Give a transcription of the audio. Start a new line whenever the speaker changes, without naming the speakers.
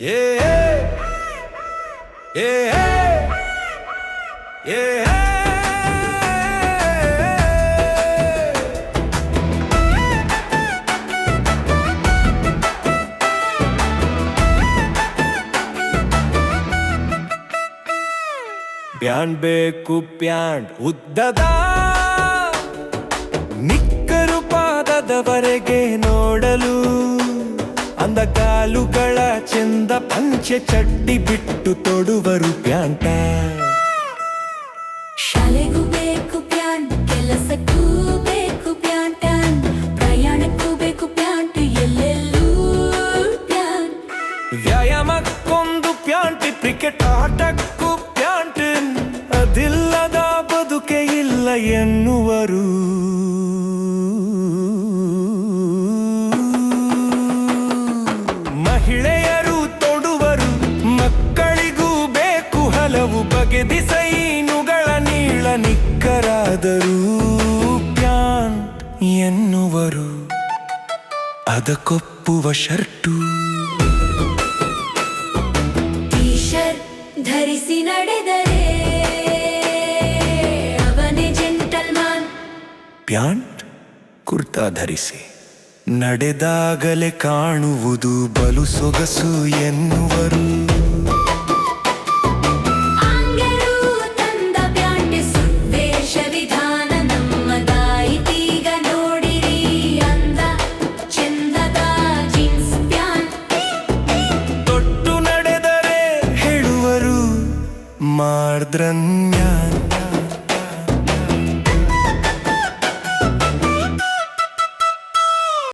Pant ಬೇಕು pant ಉದ್ದದ ನಿಕ್ಕರು ಪಾದದವರೆಗೆ ನೋಡಲು ಅಂದ ಕಾಲುಗಳ ಚೆಂದ ಪಂಚೆ ಚಡ್ಡಿ ಬಿಟ್ಟು ತೊಡುವರು ಪ್ಯಾಂಟ.
ಶಾಲೆಗೂ ಬೇಕು ಪ್ಯಾಂಟ್, ಕೆಲಸಕ್ಕೂ ಬೇಕು ಪ್ಯಾಂಟ್, ಪ್ರಯಾಣಕ್ಕೂ ಬೇಕು ಪ್ಯಾಂಟ್, ಎಲ್ಲೆಲ್ಲೂ ಪ್ಯಾಂಟ್.
ವ್ಯಾಯಾಮಕ್ಕೊಂದು ಪ್ಯಾಂಟ್, ಕ್ರಿಕೆಟ್ ಆಟಕ್ಕೂ ಪ್ಯಾಂಟ್, ಅದಿಲ್ಲದ ಬದುಕೆ ಇಲ್ಲ ಎನ್ನುವರು. ಮಹಿಳೆಯರು ತೊಡುವರು, ಮಕ್ಕಳಿಗೂ ಬೇಕು ಹಲವು ಬಗೆ ಡಿಸೈನುಗಳ ನೀಳ ನಿಕ್ಕರಾದರೂ ಪ್ಯಾಂಟ್ ಎನ್ನುವರು. ಅದಕ್ಕೊಪ್ಪುವ ಶರ್ಟು
ಟೀ ಶರ್ಟ್ ಧರಿಸಿ ನಡೆದರೆ ಅವನೇ ಜೆಂಟಲ್ಮನ್.
ಪ್ಯಾಂಟ್ ಕುರ್ತಾ ಧರಿಸಿ ನಡೆದಾಗಲೇ ಕಾಣುವುದು ಬಲು ಸೊಗಸು ಎನ್ನುವರು.